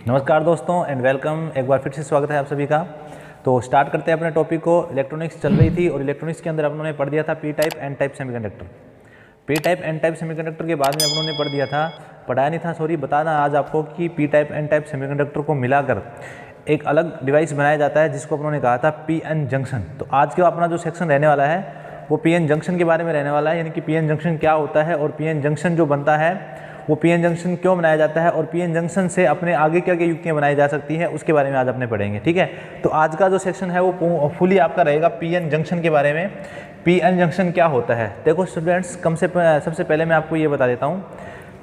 नमस्कार दोस्तों and welcome. एक बार फिर से स्वागत है आप सभी का। तो स्टार्ट करते हैं अपने टॉपिक को। इलेक्ट्रॉनिक्स चल रही थी और इलेक्ट्रॉनिक्स के अंदर अपनों ने पढ़ दिया था P type N type semiconductor. P type N type semiconductor के बाद में अपनों ने पढ़ाया नहीं था बताना आज आपको कि P type N type semiconductor को मिलाकर एक अलग डिवाइस बनाया जाता है जिसको अपनों ने कहा था पी एन जंक्शन। तो आज का अपना जो सेक्शन रहने वाला है वो पी एन जंक्शन के बारे में रहने वाला है, यानी कि पी एन जंक्शन क्या होता है और पी एन जंक्शन जो बनता है वो पी एन जंक्शन क्यों बनाया जाता है और पी एन जंक्शन से अपने आगे क्या क्या युक्तियाँ बनाई जा सकती हैं उसके बारे में आज अपने पढ़ेंगे। ठीक है, तो आज का जो सेक्शन है वो फुली आपका रहेगा पी एन जंक्शन के बारे में। पी एन जंक्शन क्या होता है? देखो स्टूडेंट्स, सबसे पहले मैं आपको ये बता देता हूँ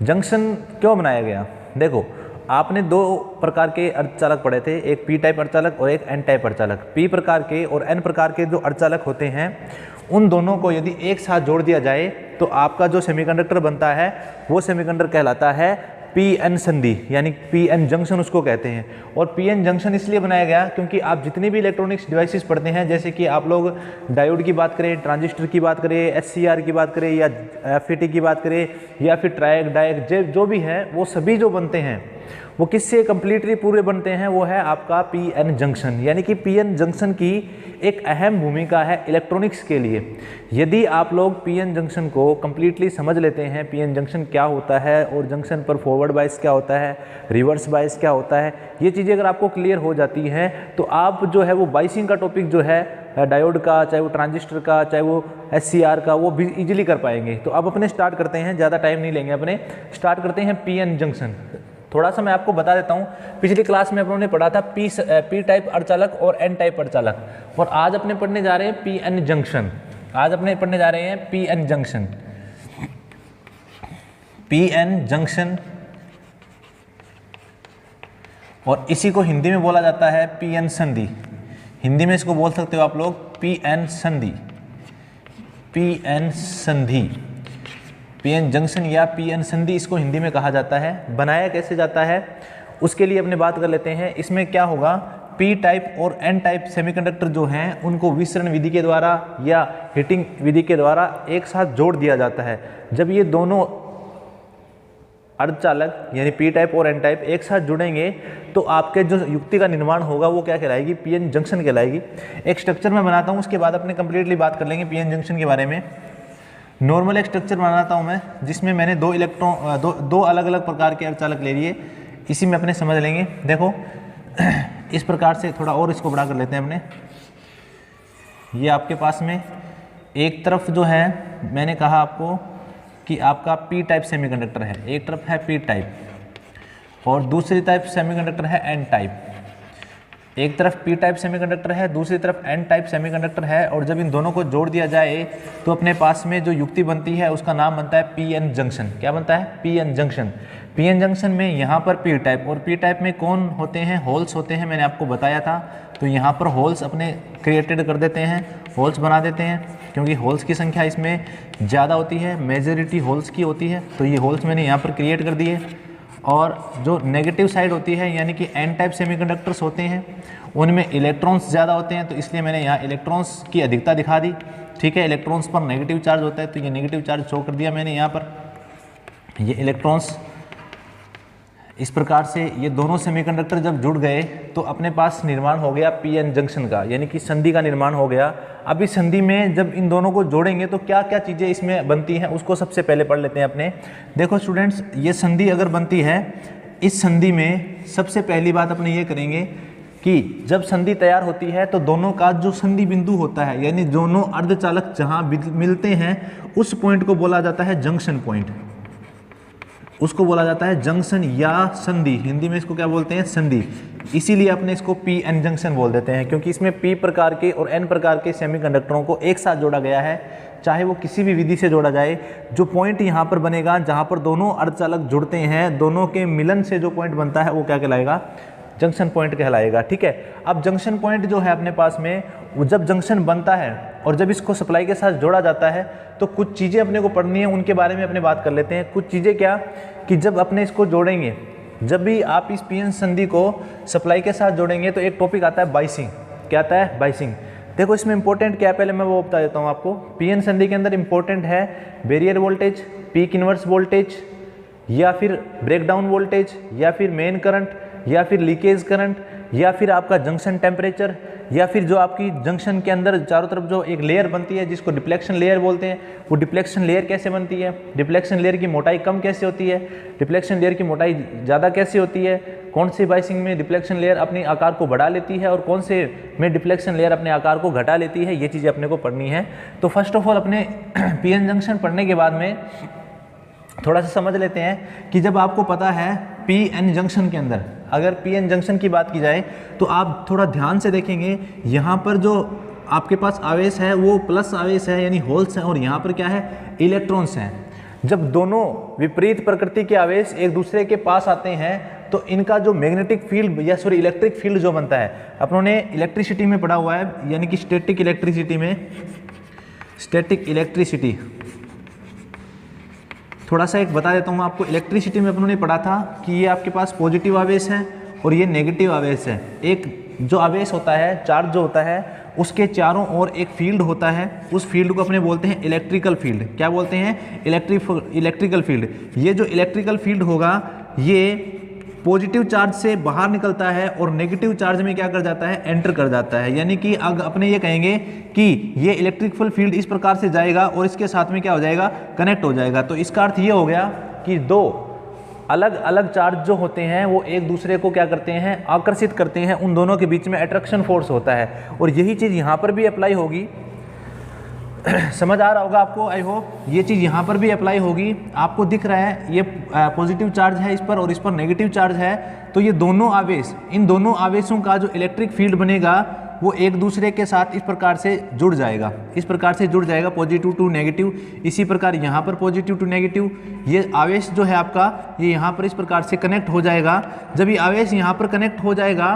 जंक्शन क्यों बनाया गया। देखो, आपने दो प्रकार के अर्धचालक पढ़े थे, एक पी टाइप अर्धचालक और एक एन टाइप अर्धचालक। पी प्रकार के और एन प्रकार के जो अर्धचालक होते हैं उन दोनों को यदि एक साथ जोड़ दिया जाए तो आपका जो सेमीकंडक्टर बनता है वो सेमीकंडक्टर कहलाता है पी एन संधि, यानी पी एन जंक्शन उसको कहते हैं। और पी एन जंक्शन इसलिए बनाया गया क्योंकि आप जितनी भी इलेक्ट्रॉनिक्स डिवाइसेस पढ़ते हैं, जैसे कि आप लोग डायोड की बात करें, ट्रांजिस्टर की बात करें, एचसीआर की बात करें या एफईटी की बात करें या फिर ट्रायक डायक जो भी है, वो सभी जो बनते हैं वो किससे कंप्लीटली पूरे बनते हैं, वो है आपका पी एन जंक्शन। यानी कि पी एन जंक्शन की एक अहम भूमिका है इलेक्ट्रॉनिक्स के लिए। यदि आप लोग पी एन जंक्शन को कंप्लीटली समझ लेते हैं, पी एन जंक्शन क्या होता है और जंक्शन पर फॉरवर्ड बायस क्या होता है, रिवर्स बायस क्या होता है, ये चीज़ें अगर आपको क्लियर हो जाती हैं तो आप जो है वो बाइसिंग का टॉपिक जो है डायोड का, चाहे वो ट्रांजिस्टर का, चाहे वो एचसीआर का, वो भी इजीली कर पाएंगे। तो अब अपने स्टार्ट करते हैं, ज़्यादा टाइम नहीं लेंगे, अपने स्टार्ट करते हैं पी एन जंक्शन। थोड़ा सा मैं आपको बता देता हूँ, पिछली क्लास में अपनों ने पढ़ा था पी टाइप अर्धचालक और एन टाइप अर्धचालक, और आज अपने पढ़ने जा रहे हैं पी एन जंक्शन। आज अपने पढ़ने जा रहे हैं P N junction. P N junction, और इसी को हिंदी में बोला जाता है पी एन संधि। हिंदी में इसको बोल सकते हो आप लोग पी एन संधि, पी एन संधि, पी एन जंक्शन या पी एन संधि इसको हिंदी में कहा जाता है। बनाया कैसे जाता है उसके लिए अपने बात कर लेते हैं। इसमें क्या होगा, पी टाइप और एन टाइप सेमीकंडक्टर जो हैं उनको विसरण विधि के द्वारा या हीटिंग विधि के द्वारा एक साथ जोड़ दिया जाता है। जब ये दोनों अर्धचालक यानी पी टाइप और एन टाइप एक साथ जुड़ेंगे तो आपके जो युक्ति का निर्माण होगा वो क्या कहलाएगी, पी एन जंक्शन कहलाएगी। एक स्ट्रक्चर मैं बनाता हूँ, उसके बाद अपने कंप्लीटली बात कर लेंगे पी एन जंक्शन के बारे में। नॉर्मल एक स्ट्रक्चर बनाता हूँ मैं जिसमें मैंने दो अलग अलग प्रकार के अर्धचालक ले लिए, इसी में अपने समझ लेंगे। देखो इस प्रकार से, थोड़ा और इसको बड़ा कर लेते हैं अपने। ये आपके पास में एक तरफ जो है मैंने कहा आपको कि आपका पी टाइप सेमीकंडक्टर है, एक तरफ है पी टाइप और दूसरी टाइप सेमीकंडक्टर है एन टाइप। एक तरफ पी टाइप सेमीकंडक्टर है, दूसरी तरफ एन टाइप सेमीकंडक्टर है, और जब इन दोनों को जोड़ दिया जाए तो अपने पास में जो युक्ति बनती है उसका नाम बनता है पी एन जंक्शन। क्या बनता है? P N junction. P N junction में यहाँ पर पी टाइप, और पी टाइप में कौन होते हैं, होल्स होते हैं, मैंने आपको बताया था। तो यहाँ पर होल्स अपने क्रिएटेड कर देते हैं, होल्स बना देते हैं, क्योंकि होल्स की संख्या इसमें ज़्यादा होती है, मेजॉरिटी होल्स की होती है। तो ये होल्स मैंने यहाँ पर क्रिएट कर दिए। और जो नेगेटिव साइड होती है यानी कि एन टाइप सेमीकंडक्टर्स होते हैं उनमें इलेक्ट्रॉन्स ज़्यादा होते हैं, तो इसलिए मैंने यहाँ इलेक्ट्रॉन्स की अधिकता दिखा दी। ठीक है, इलेक्ट्रॉन्स पर नेगेटिव चार्ज होता है तो ये नेगेटिव चार्ज शो कर दिया मैंने यहाँ पर। ये इलेक्ट्रॉन्स इस प्रकार से ये दोनों सेमीकंडक्टर जब जुड़ गए तो अपने पास निर्माण हो गया पी एन जंक्शन का, यानी कि संधि का निर्माण हो गया। अब इस संधि में जब इन दोनों को जोड़ेंगे तो क्या क्या चीज़ें इसमें बनती हैं उसको सबसे पहले पढ़ लेते हैं अपने। देखो स्टूडेंट्स, ये संधि अगर बनती है, इस संधि में सबसे पहली बात अपने ये करेंगे कि जब संधि तैयार होती है तो दोनों का जो संधि बिंदु होता है, यानी दोनों अर्धचालक जहाँ मिलते हैं उस पॉइंट को बोला जाता है जंक्शन पॉइंट। उसको बोला जाता है जंक्शन या संधि, हिंदी में इसको क्या बोलते हैं, संधि। इसीलिए अपने इसको पी एन जंक्शन बोल देते हैं, क्योंकि इसमें पी प्रकार के और एन प्रकार के सेमीकंडक्टरों को एक साथ जोड़ा गया है, चाहे वो किसी भी विधि से जोड़ा जाए। जो पॉइंट यहाँ पर बनेगा जहाँ पर दोनों अर्धचालक जुड़ते हैं, दोनों के मिलन से जो पॉइंट बनता है वो क्या कहलाएगा, जंक्शन पॉइंट कहलाएगा। ठीक है, अब जंक्शन पॉइंट जो है अपने पास में, जब जंक्शन बनता है और जब इसको सप्लाई के साथ जोड़ा जाता है तो कुछ चीज़ें अपने को पढ़नी है, उनके बारे में अपने बात कर लेते हैं। कुछ चीज़ें क्या कि जब अपने इसको जोड़ेंगे, जब भी आप इस पी एन संधि को सप्लाई के साथ जोड़ेंगे तो एक टॉपिक आता है बाइसिंग। क्या आता है? बाइसिंग। देखो इसमें इंपॉर्टेंट क्या है पहले मैं वो बता देता हूँ आपको। पी एन संधि के अंदर इंपॉर्टेंट है barrier voltage, peak inverse voltage, या फिर ब्रेकडाउन वोल्टेज, या फिर मेन करंट, या फिर लीकेज करंट, या फिर आपका जंक्शन टेम्परेचर, या फिर जो आपकी जंक्शन के अंदर चारों तरफ जो एक लेयर बनती है जिसको डिप्लेक्शन लेयर बोलते हैं, वो डिप्लेक्शन लेयर कैसे बनती है, डिप्लेक्शन लेयर की मोटाई कम कैसे होती है, डिप्लेक्शन लेयर की मोटाई ज़्यादा कैसे होती है, कौन सी बाइसिंग में डिप्लेक्शन लेयर अपने आकार को बढ़ा लेती है और कौन से में डिप्लेक्शन लेयर अपने आकार को घटा लेती है, ये चीज़ें अपने को पढ़नी है। तो फर्स्ट ऑफ ऑल अपने पीएन जंक्शन पढ़ने के बाद में थोड़ा सा समझ लेते हैं कि जब आपको पता है पीएन जंक्शन के अंदर, अगर पीएन जंक्शन की बात की जाए तो आप थोड़ा ध्यान से देखेंगे, यहाँ पर जो आपके पास आवेश है वो प्लस आवेश है यानी होल्स हैं, और यहाँ पर क्या है, इलेक्ट्रॉन्स हैं। जब दोनों विपरीत प्रकृति के आवेश एक दूसरे के पास आते हैं तो इनका जो मैग्नेटिक फील्ड या सॉरी इलेक्ट्रिक फील्ड जो बनता है, अपनों ने इलेक्ट्रिसिटी में पढ़ा हुआ है, यानी कि स्टैटिक इलेक्ट्रिसिटी में, स्टैटिक इलेक्ट्रिसिटी थोड़ा सा एक बता देता हूँ आपको। इलेक्ट्रिसिटी में अपनों ने पढ़ा था कि ये आपके पास पॉजिटिव आवेश है और ये नेगेटिव आवेश है। एक जो आवेश होता है, चार्ज जो होता है, उसके चारों ओर एक फील्ड होता है, उस फील्ड को अपने बोलते हैं इलेक्ट्रिकल फील्ड। क्या बोलते हैं, इलेक्ट्रिकल फील्ड। ये जो इलेक्ट्रिकल फील्ड होगा ये पॉजिटिव चार्ज से बाहर निकलता है और नेगेटिव चार्ज में क्या कर जाता है, एंटर कर जाता है। यानी कि अगर अपने ये कहेंगे कि ये इलेक्ट्रिकल फील्ड इस प्रकार से जाएगा और इसके साथ में क्या हो जाएगा, कनेक्ट हो जाएगा। तो इसका अर्थ ये हो गया कि दो अलग अलग चार्ज जो होते हैं वो एक दूसरे को क्या करते हैं, आकर्षित करते हैं, उन दोनों के बीच में अट्रैक्शन फोर्स होता है। और यही चीज़ यहाँ पर भी अप्लाई होगी। समझ आ रहा होगा आपको, आई होप ये चीज़ यहाँ पर भी अप्लाई होगी। आपको दिख रहा है ये पॉजिटिव चार्ज है इस पर और इस पर नेगेटिव चार्ज है, तो ये दोनों आवेश, इन दोनों आवेशों का जो इलेक्ट्रिक फील्ड बनेगा वो एक दूसरे के साथ इस प्रकार से जुड़ जाएगा, इस प्रकार से जुड़ जाएगा, पॉजिटिव टू नेगेटिव। इसी प्रकार यहाँ पर पॉजिटिव टू नेगेटिव, ये आवेश जो है आपका ये यहाँ पर इस प्रकार से कनेक्ट हो जाएगा। जब ये आवेश यहाँ पर कनेक्ट हो जाएगा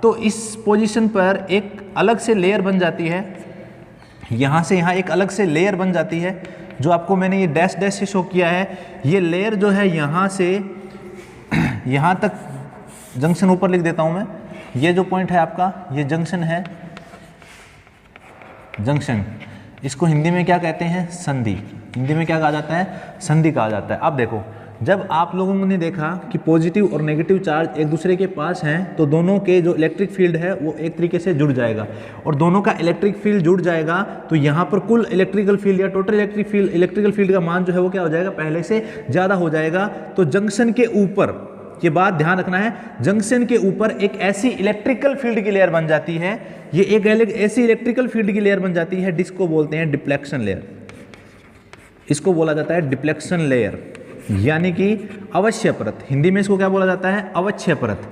तो इस पोजीशन पर एक अलग से लेयर बन जाती है, यहाँ से यहाँ एक अलग से लेयर बन जाती है, जो आपको मैंने ये डैश डैश से शो किया है। ये लेयर जो है यहाँ से यहाँ तक, जंक्शन ऊपर लिख देता हूँ मैं, ये जो पॉइंट है आपका ये जंक्शन है, जंक्शन, इसको हिंदी में क्या कहते हैं, संधि। हिंदी में क्या कहा जाता है, संधि कहा जाता है। अब देखो, जब आप लोगों ने देखा कि पॉजिटिव और नेगेटिव चार्ज एक दूसरे के पास हैं तो दोनों के जो इलेक्ट्रिक फील्ड है वो एक तरीके से जुड़ जाएगा, और दोनों का इलेक्ट्रिक फील्ड जुड़ जाएगा तो यहाँ पर कुल इलेक्ट्रिकल फील्ड या टोटल इलेक्ट्रिकल फील्ड का मान जो है वो क्या हो जाएगा, पहले से ज़्यादा हो जाएगा। तो जंक्शन के ऊपर, ये बात ध्यान रखना है, जंक्शन के ऊपर एक ऐसी इलेक्ट्रिकल फील्ड की लेयर बन जाती है, ये एक ऐसी इलेक्ट्रिकल फील्ड की लेयर बन जाती है जिसको बोलते हैं डिप्लेक्शन लेयर। इसको बोला जाता है डिप्लेक्शन लेयर, यानी कि अवक्षय परत। हिंदी में इसको क्या बोला जाता है, अवक्षय परत।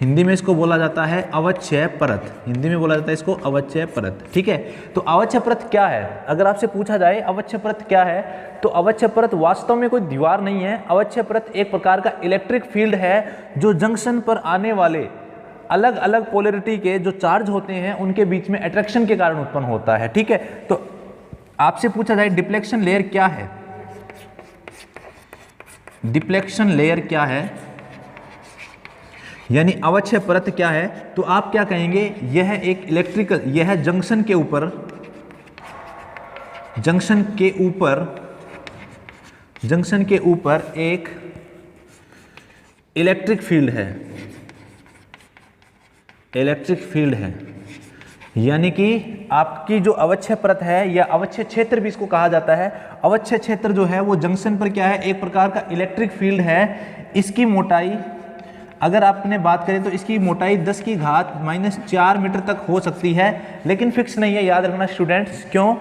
हिंदी में इसको बोला जाता है अवक्षय परत, हिंदी में बोला जाता है इसको अवक्षय परत। ठीक है, तो अवक्षय परत क्या है, अगर आपसे पूछा जाए अवक्षय परत क्या है, तो अवक्षय परत वास्तव में कोई दीवार नहीं है। अवक्षय परत एक प्रकार का इलेक्ट्रिक फील्ड है जो जंक्शन पर आने वाले अलग अलग पोलैरिटी के जो चार्ज होते हैं उनके बीच में अट्रैक्शन के कारण उत्पन्न होता है। ठीक है, तो आपसे पूछा जाए डिप्लेक्शन लेयर क्या है, डिप्लेक्शन लेयर क्या है, यानी अवक्षय परत क्या है, तो आप क्या कहेंगे, यह एक इलेक्ट्रिकल, यह जंक्शन के ऊपर, जंक्शन के ऊपर एक इलेक्ट्रिक फील्ड है, इलेक्ट्रिक फील्ड है। यानी कि आपकी जो अवक्षय परत है या अवक्षय क्षेत्र भी इसको कहा जाता है, अवक्षय क्षेत्र जो है वो जंक्शन पर क्या है, एक प्रकार का इलेक्ट्रिक फील्ड है। इसकी मोटाई अगर आपने बात करें तो इसकी मोटाई 10⁻⁴ मीटर तक हो सकती है, लेकिन फिक्स नहीं है, याद रखना स्टूडेंट्स। क्यों,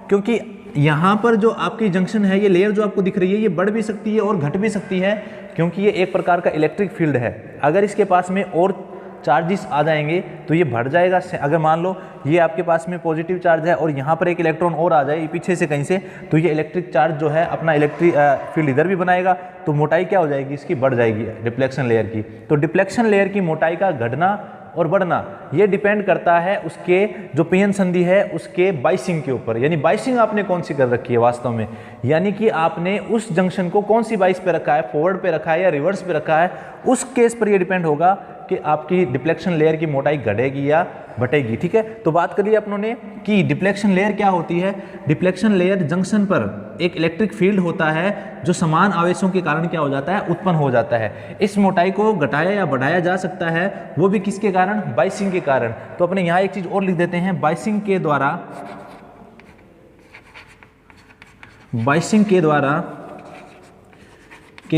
क्योंकि यहाँ पर जो आपकी जंक्शन है, ये लेयर जो आपको दिख रही है, ये बढ़ भी सकती है और घट भी सकती है, क्योंकि ये एक प्रकार का इलेक्ट्रिक फील्ड है। अगर इसके पास में और चार्जेस आ जाएंगे तो ये बढ़ जाएगा। अगर मान लो ये आपके पास में पॉजिटिव चार्ज है और यहाँ पर एक इलेक्ट्रॉन और आ जाए पीछे से कहीं से, तो ये इलेक्ट्रिक चार्ज जो है अपना इलेक्ट्रिक फील्ड इधर भी बनाएगा, तो मोटाई क्या हो जाएगी, इसकी बढ़ जाएगी डिप्लेक्शन लेयर की। तो डिप्लेक्शन लेयर की मोटाई का घटना और बढ़ना ये डिपेंड करता है उसके जो पीएन संधि है उसके बाइसिंग के ऊपर। यानी बाइसिंग आपने कौन सी कर रखी है वास्तव में, यानी कि आपने उस जंक्शन को कौन सी बाइस पे रखा है, फॉरवर्ड पे रखा है या रिवर्स पे रखा है, उस केस पर ये डिपेंड होगा कि आपकी डिप्लेक्शन लेयर की मोटाई घटेगी या बटेगी। ठीक है, तो बात करिए अपनों ने कि डिफ्लेक्शन लेयर क्या होती है। डिफ्लेक्शन लेयर जंक्शन पर एक इलेक्ट्रिक फील्ड होता है जो समान आवेशों के कारण क्या हो जाता है, उत्पन्न हो जाता है। इस मोटाई को घटाया या बढ़ाया जा सकता है, वो भी किसके कारण, बाइसिंग के कारण। तो अपने यहाँ एक चीज और लिख देते हैं, बाइसिंग के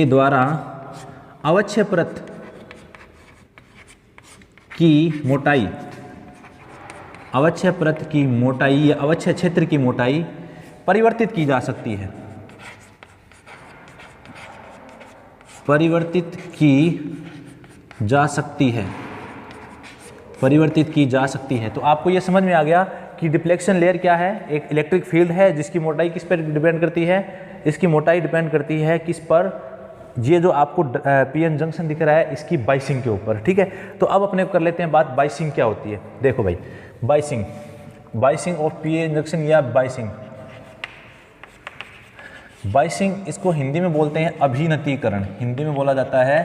द्वारा अवक्षय परत की मोटाई, अवक्षय परत की मोटाई या अवक्षय क्षेत्र की मोटाई परिवर्तित की जा सकती है, परिवर्तित की जा सकती है। तो आपको यह समझ में आ गया कि डिफ्लेक्शन लेयर क्या है। एक इलेक्ट्रिक फील्ड है जिसकी मोटाई किस पर डिपेंड करती है, इसकी मोटाई डिपेंड करती है किस पर, ये जो आपको पीएन जंक्शन दिख रहा है इसकी बाइसिंग के ऊपर। ठीक है, तो अब अपने कर लेते हैं बात, बाइसिंग क्या होती है। देखो भाई, बाइसिंग ऑफ पीएन जंक्शन या बाइसिंग इसको हिंदी में बोलते हैं अभिनतीकरण। हिंदी में बोला जाता है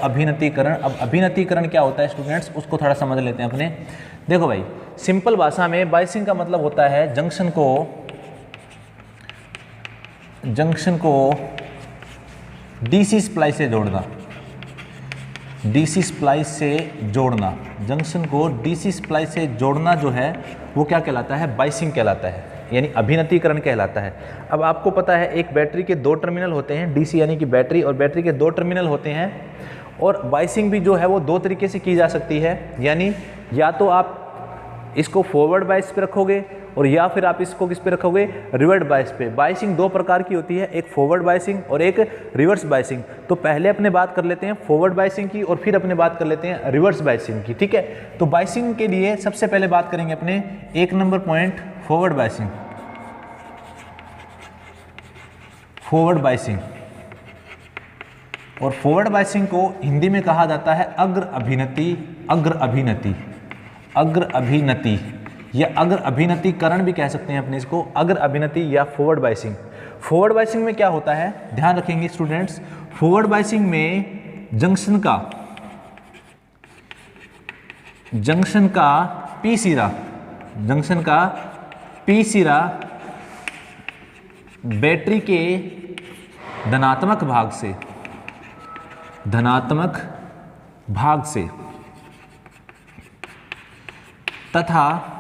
अभिनतीकरण। अब अभिनतीकरण क्या होता है स्टूडेंट्स, उसको थोड़ा समझ लेते हैं अपने। देखो भाई, सिंपल भाषा में बाइसिंग का मतलब होता है जंक्शन को डीसी स्प्लाइस से जोड़ना। जंक्शन को डीसी स्प्लाइस से जोड़ना जो है वो क्या कहलाता है, बाइसिंग कहलाता है, यानी अभिनतीकरण कहलाता है। अब आपको पता है एक बैटरी के 2 टर्मिनल होते हैं, डीसी यानी कि बैटरी, और बैटरी के 2 टर्मिनल होते हैं। और बाइसिंग भी जो है वो 2 तरीके से की जा सकती है, यानी या तो आप इसको फॉरवर्ड बाइस पे रखोगे और या फिर आप इसको किस पे रखोगे, रिवर्स बाइस पे। बाइसिंग 2 प्रकार की होती है, एक फॉरवर्ड बाइसिंग और एक रिवर्स बाइसिंग। तो पहले अपने बात कर लेते हैं फॉरवर्ड बाइसिंग की और फिर अपने बात कर लेते हैं रिवर्स बाइसिंग की। ठीक है, तो बाइसिंग के लिए सबसे पहले बात करेंगे अपने 1 नंबर पॉइंट, फॉरवर्ड बाइसिंग। और फॉरवर्ड बाइसिंग को हिंदी में कहा जाता है अग्र अभिनति या अग्र अभिनतीकरण भी कह सकते हैं अपने इसको, अग्र अभिनति या फॉरवर्ड बाइसिंग। फॉरवर्ड बाइसिंग में क्या होता है, ध्यान रखेंगे स्टूडेंट्स, फॉरवर्ड बाइसिंग में जंक्शन का पी सिरा बैटरी के धनात्मक भाग से तथा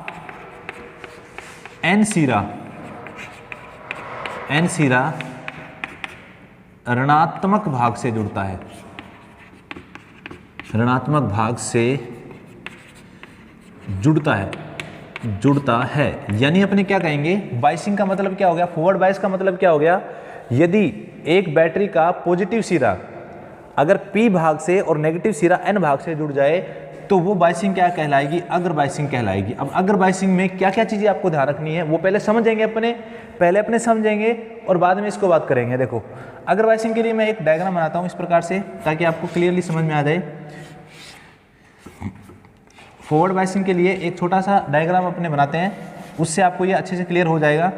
एन सिरा ऋणात्मक भाग से जुड़ता है। यानी अपने क्या कहेंगे, बाइसिंग का मतलब क्या हो गया, फॉरवर्ड बाइस का मतलब क्या हो गया, यदि एक बैटरी का पॉजिटिव सिरा अगर पी भाग से और नेगेटिव सिरा एन भाग से जुड़ जाए तो वो बाइसिंग क्या कहलाएगी, अग्र बाइसिंग कहलाएगी। अब अग्र बाइसिंग में क्या क्या चीज़ें आपको ध्यान रखनी है वो पहले समझेंगे अपने समझेंगे और बाद में इसको बात करेंगे। देखो, अग्र बाइसिंग के लिए मैं एक डायग्राम बनाता हूँ इस प्रकार से, ताकि आपको क्लियरली समझ में आ जाए। फॉरवर्ड बाइसिंग के लिए एक छोटा सा डायग्राम अपने बनाते हैं, उससे आपको ये अच्छे से क्लियर हो जाएगा।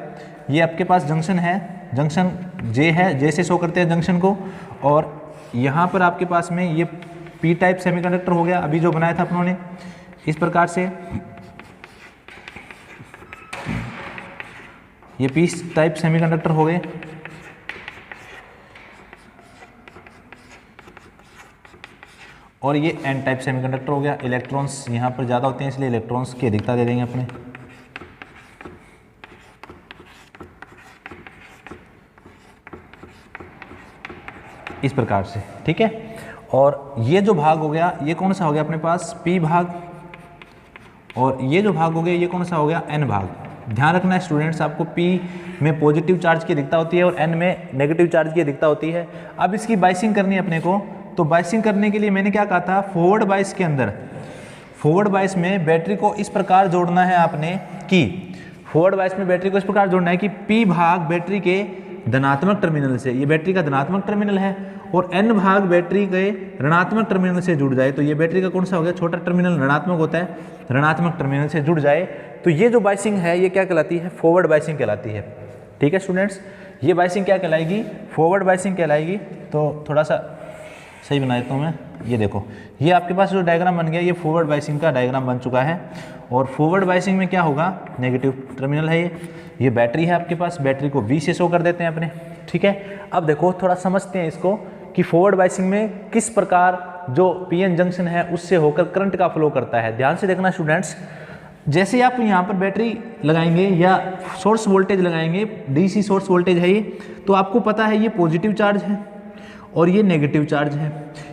ये आपके पास जंक्शन है, जंक्शन जे है, जे से शो करते हैं जंक्शन को, और यहाँ पर आपके पास में ये पी टाइप सेमीकंडक्टर हो गया, अभी जो बनाया था अपनों ने इस प्रकार से, ये पी टाइप सेमीकंडक्टर हो गए। और ये एन टाइप सेमीकंडक्टर हो गया। इलेक्ट्रॉन्स यहाँ पर ज़्यादा होते हैं इसलिए इलेक्ट्रॉन्स की अधिकता दे देंगे अपने। इस प्रकार से, ठीक है। और ये जो भाग हो गया ये कौन सा हो गया अपने पास, पी भाग, और ये जो भाग हो गया ये कौन सा हो गया, एन भाग। ध्यान रखना है स्टूडेंट्स, आपको पी में पॉजिटिव चार्ज की अधिकता होती है और एन में नेगेटिव चार्ज की अधिकता होती है। अब इसकी बाइसिंग करनी है अपने को, तो बाइसिंग करने के लिए मैंने क्या कहा था, फॉरवर्ड बाइस के अंदर, फॉरवर्ड बाइस में बैटरी को इस प्रकार जोड़ना है आपने कि फॉरवर्ड बाइस में बैटरी को इस प्रकार जोड़ना है कि पी भाग बैटरी के धनात्मक टर्मिनल से, ये बैटरी का धनात्मक टर्मिनल है, और एन भाग बैटरी के ऋणात्मक टर्मिनल से जुड़ जाए। तो ये बैटरी का कौन सा हो गया, छोटा टर्मिनल ऋणात्मक होता है, ऋणात्मक टर्मिनल से जुड़ जाए। तो ये जो बाइसिंग है ये क्या कहलाती है, फॉरवर्ड बाइसिंग कहलाती है। ठीक है स्टूडेंट्स, ये बाइसिंग क्या कहलाएगी, फॉरवर्ड बाइसिंग कहलाएगी। तो थोड़ा सा सही बना देता हूँ मैं। ये देखो, ये आपके पास जो डायग्राम बन गया, ये फॉरवर्ड बायसिंग का डायग्राम बन चुका है। और फॉरवर्ड बायसिंग में क्या होगा, नेगेटिव टर्मिनल है ये बैटरी है आपके पास, बैटरी को V से शो कर देते हैं अपने, ठीक है। अब देखो थोड़ा समझते हैं इसको कि फॉरवर्ड बायसिंग में किस प्रकार जो PN जंक्शन है उससे होकर करंट का फ्लो करता है। ध्यान से देखना स्टूडेंट्स, जैसे आप यहाँ पर बैटरी लगाएंगे या सोर्स वोल्टेज लगाएंगे, DC सोर्स वोल्टेज है ये, तो आपको पता है ये पॉजिटिव चार्ज है और ये नेगेटिव चार्ज है।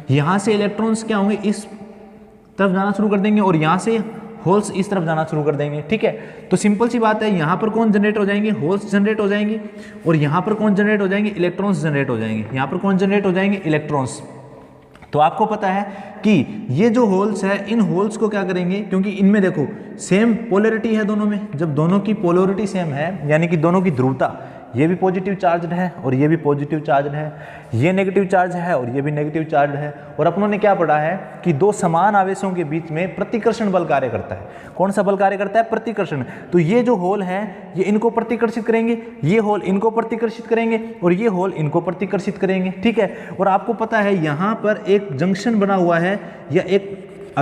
यहाँ से इलेक्ट्रॉन्स क्या होंगे, इस तरफ जाना शुरू कर देंगे और यहाँ से होल्स इस तरफ जाना शुरू कर देंगे, ठीक है। तो सिंपल सी बात है, यहाँ पर कौन जनरेट हो जाएंगे, होल्स जनरेट हो जाएंगे, और यहाँ पर कौन जनरेट हो जाएंगे, इलेक्ट्रॉन्स जनरेट हो जाएंगे। यहाँ पर कौन जनरेट हो जाएंगे, इलेक्ट्रॉन्स। तो आपको पता है कि ये जो होल्स है, इन होल्स को क्या करेंगे, क्योंकि इनमें देखो सेम पोलैरिटी है दोनों में, जब दोनों की पोलैरिटी सेम है यानी कि दोनों की ध्रुवता, ये भी पॉजिटिव चार्ज है और ये भी पॉजिटिव चार्ज है, ये नेगेटिव चार्ज है और ये भी नेगेटिव चार्ज है। और अपनों ने क्या पढ़ा है कि दो समान आवेशों के बीच में प्रतिकर्षण बल कार्य करता है। कौन सा बल कार्य करता है, प्रतिकर्षण। तो ये जो होल हैं ये इनको प्रतिकर्षित करेंगे, ये होल इनको प्रतिकर्षित करेंगे और ये होल इनको प्रतिकर्षित करेंगे, ठीक है। और आपको पता है यहाँ पर एक जंक्शन बना हुआ है या एक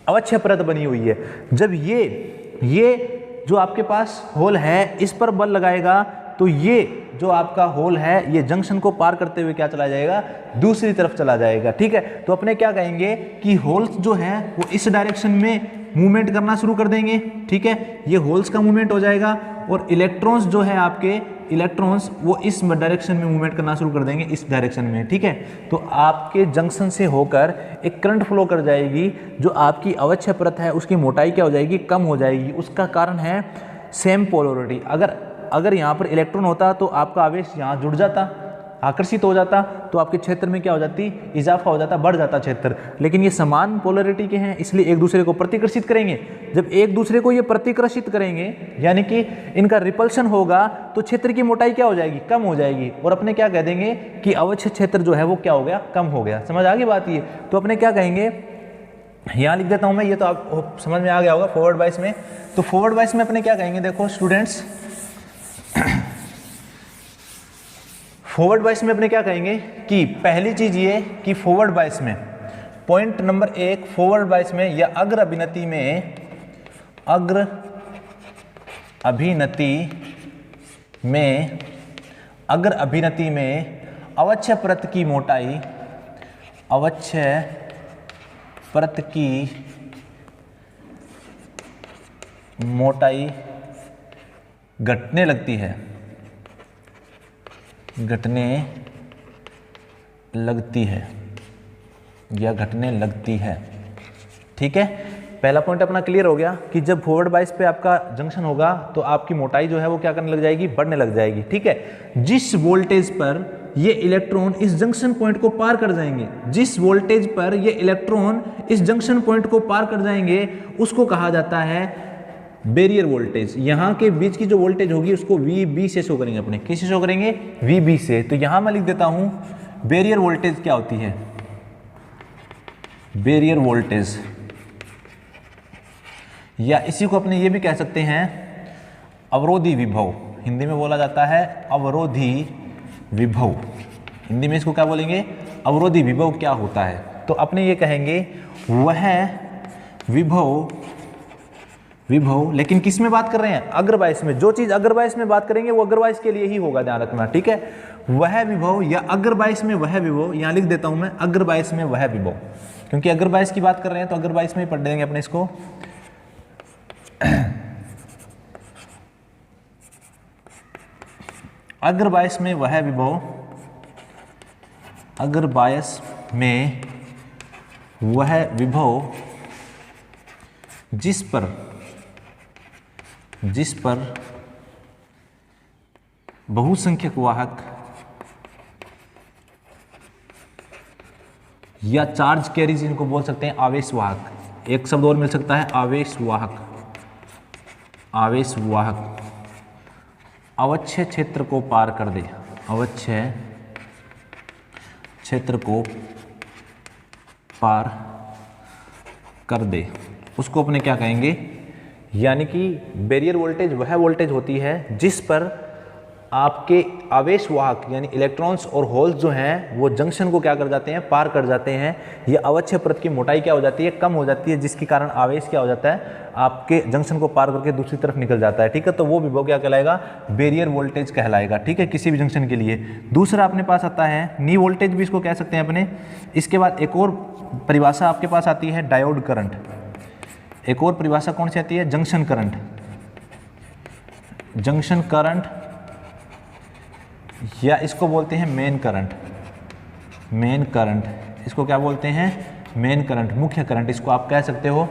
अवच्छय परत बनी हुई है। जब ये जो आपके पास होल है इस पर बल लगाएगा तो ये जो आपका होल है ये जंक्शन को पार करते हुए क्या चला जाएगा, दूसरी तरफ चला जाएगा, ठीक है। तो अपने क्या कहेंगे कि होल्स जो है वो इस डायरेक्शन में मूवमेंट करना शुरू कर देंगे, ठीक है। ये होल्स का मूवमेंट हो जाएगा और इलेक्ट्रॉन्स जो है आपके, इलेक्ट्रॉन्स वो इस डायरेक्शन में मूवमेंट करना शुरू कर देंगे, इस डायरेक्शन में, ठीक है। तो आपके जंक्शन से होकर एक करंट फ्लो कर जाएगी, जो आपकी अवच्छय परत है उसकी मोटाई क्या हो जाएगी, कम हो जाएगी। उसका कारण है सेम पोलैरिटी। अगर यहाँ पर इलेक्ट्रॉन होता तो आपका आवेश यहाँ जुड़ जाता, आकर्षित हो जाता, तो आपके क्षेत्र में क्या हो जाती, इजाफा हो जाता, बढ़ जाता क्षेत्र। लेकिन ये समान पोलैरिटी के हैं इसलिए एक दूसरे को प्रतिकर्षित करेंगे। जब एक दूसरे को ये प्रतिकर्षित करेंगे यानी कि इनका रिपल्शन होगा तो क्षेत्र की मोटाई क्या हो जाएगी, कम हो जाएगी। और अपने क्या कह देंगे कि अवच्छेद क्षेत्र जो है वो क्या हो गया, कम हो गया। समझ आ गई बात ये। तो अपने क्या कहेंगे, यहाँ लिख देता हूँ मैं, ये तो आप समझ में आ गया होगा फॉरवर्ड बायस में। तो फॉरवर्ड बायस में अपने क्या कहेंगे, देखो स्टूडेंट्स, फॉरवर्ड बायस में अपने क्या कहेंगे कि पहली चीज ये कि फॉरवर्ड बायस में पॉइंट नंबर 1, फॉरवर्ड बायस में या अग्र अभिनति में अवच्छय परत की मोटाई घटने लगती है, ठीक है। पहला पॉइंट अपना क्लियर हो गया कि जब फॉरवर्ड बायस पे आपका जंक्शन होगा तो आपकी मोटाई जो है वो क्या करने लग जाएगी, बढ़ने लग जाएगी, ठीक है। जिस वोल्टेज पर ये इलेक्ट्रॉन इस जंक्शन पॉइंट को पार कर जाएंगे, जिस वोल्टेज पर ये इलेक्ट्रॉन इस जंक्शन पॉइंट को पार कर जाएंगे उसको कहा जाता है बैरियर वोल्टेज। यहाँ के बीच की जो वोल्टेज होगी उसको VB से शो करेंगे अपने, किससे शो करेंगे, VB से। तो यहाँ मैं लिख देता हूँ बैरियर वोल्टेज क्या होती है, बैरियर वोल्टेज, या इसी को अपने ये भी कह सकते हैं अवरोधी विभव। हिंदी में बोला जाता है अवरोधी विभव, हिंदी में इसको क्या बोलेंगे, अवरोधी विभव क्या होता है। तो अपने ये कहेंगे वह विभव, लेकिन किस में बात कर रहे हैं, अग्रबायस में। जो चीज अग्रबायस में बात करेंगे वो अग्रबायस के लिए ही होगा, ध्यान रखना, ठीक है। वह विभव या अग्रबायस में वह विभव, यहां लिख देता हूं मैं अग्रबायस में वह विभव, क्योंकि अग्रबायस की बात कर रहे हैं तो अग्रबायस में ही पढ़ देंगे अपने इसको। अग्रबायस में वह विभव, अग्रबायस में वह विभव जिस पर बहुसंख्यक वाहक या चार्ज कैरिज, इनको बोल सकते हैं आवेश वाहक, एक शब्द और मिल सकता है आवेश वाहक, अवच्छय क्षेत्र को पार कर दे, अवच्छय क्षेत्र को पार कर दे, उसको अपने क्या कहेंगे, यानी कि बैरियर वोल्टेज वह वोल्टेज होती है जिस पर आपके आवेश वाहक यानी इलेक्ट्रॉन्स और होल्स जो हैं वो जंक्शन को क्या कर जाते हैं, पार कर जाते हैं। ये अवच्छेद परत की मोटाई क्या हो जाती है, कम हो जाती है, जिसके कारण आवेश क्या हो जाता है, आपके जंक्शन को पार करके दूसरी तरफ निकल जाता है। ठीक है, तो वो विभव क्या कहलाएगा, बैरियर वोल्टेज कहलाएगा। ठीक है, किसी भी जंक्शन के लिए। दूसरा अपने पास आता है नी वोल्टेज, भी इसको कह सकते हैं अपने। इसके बाद एक और परिभाषा आपके पास आती है डायोड करंट। एक और परिभाषा कौन सी आती है, जंक्शन करंट। जंक्शन करंट या इसको बोलते हैं मेन करंट। मेन करंट, इसको क्या बोलते हैं, मेन करंट, मुख्य करंट इसको आप कह सकते हो।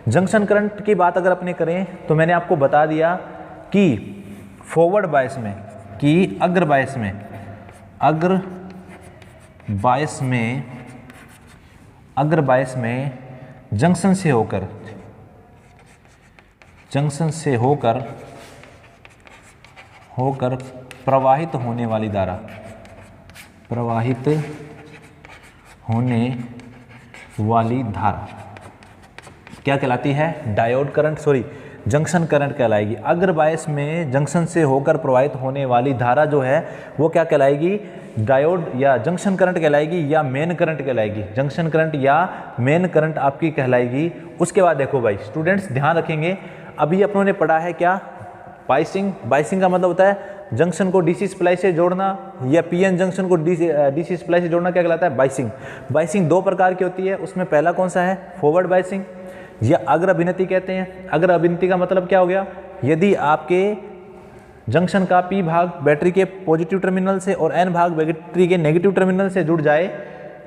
जंक्शन करंट की बात अगर अपने करें तो मैंने आपको बता दिया कि फॉरवर्ड बायस में, कि अग्र बायस में, अग्र बायस में जंक्शन से होकर प्रवाहित होने वाली धारा, क्या कहलाती है, डायोड करंट, जंक्शन करंट कहलाएगी। अग्र बायस में जंक्शन से होकर प्रवाहित होने वाली धारा जो है वो क्या कहलाएगी, डायोड या जंक्शन करंट कहलाएगी या मेन करंट कहलाएगी। जंक्शन करंट या मेन करंट आपकी कहलाएगी। उसके बाद देखो भाई स्टूडेंट्स ध्यान रखेंगे, अभी अपनों ने पढ़ा है क्या, बाइसिंग। बाइसिंग का मतलब होता है जंक्शन को डीसी सप्लाई से जोड़ना या पीएन जंक्शन को डीसी सप्लाई से जोड़ना, क्या कहलाता है, बाइसिंग। बाइसिंग दो प्रकार की होती है, उसमें पहला कौन सा है, फॉरवर्ड बाइसिंग या अग्र अभिनति कहते हैं। अग्र अभिनति का मतलब क्या हो गया, यदि आपके जंक्शन का पी भाग बैटरी के पॉजिटिव टर्मिनल से और एन भाग बैटरी के नेगेटिव टर्मिनल से जुड़ जाए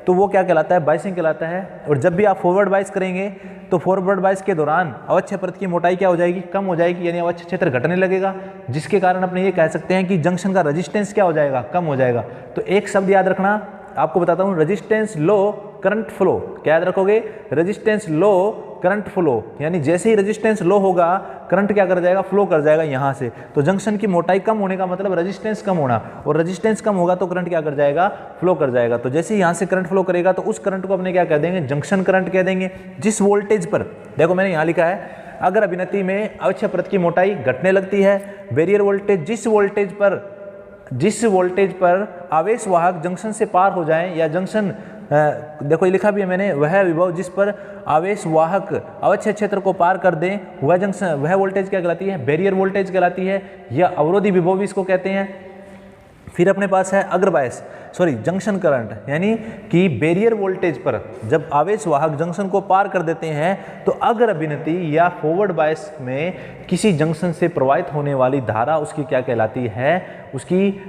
तो वो क्या कहलाता है, बाइसिंग कहलाता है। और जब भी आप फॉरवर्ड बाइस करेंगे तो फॉरवर्ड बाइस के दौरान अवच्छेद परत की मोटाई क्या हो जाएगी, कम हो जाएगी, यानी अवच्छेद क्षेत्र घटने लगेगा, जिसके कारण अपने ये कह सकते हैं कि जंक्शन का रेजिस्टेंस क्या हो जाएगा, कम हो जाएगा। तो एक शब्द याद रखना, आपको बताता हूँ, रेजिस्टेंस लो करंट फ्लो। क्या याद रखोगे, रेजिस्टेंस लो करंट फ्लो, यानी जैसे ही रेजिस्टेंस लो होगा करंट क्या कर जाएगा, फ्लो कर जाएगा यहाँ से। तो जंक्शन की मोटाई कम होने का मतलब रेजिस्टेंस कम होना, और रेजिस्टेंस कम होगा तो करंट क्या कर जाएगा, फ्लो कर जाएगा। तो जैसे ही यहाँ से करंट फ्लो करेगा तो उस करंट को अपने क्या कह देंगे, जंक्शन करंट कह देंगे। जिस वोल्टेज पर, देखो मैंने यहाँ लिखा है, अगर अभिनति में अवच्छेद परत की मोटाई घटने लगती है, बैरियर वोल्टेज जिस वोल्टेज पर आवेश वाहक जंक्शन से पार हो जाए, या जंक्शन देखो ये लिखा भी है मैंने, वह विभव जिस पर आवेश वाहक अवच्छेद क्षेत्र को पार कर दें, वह वोल्टेज क्या कहलाती है, बैरियर वोल्टेज कहलाती है, या अवरोधी विभव भी इसको कहते हैं। फिर अपने पास है अग्रबायस, जंक्शन करंट, यानी कि बैरियर वोल्टेज पर जब आवेश वाहक जंक्शन को पार कर देते हैं तो अग्र अभिनति या फॉरवर्ड बायस में किसी जंक्शन से प्रवाहित होने वाली धारा उसकी क्या कहलाती है, उसकी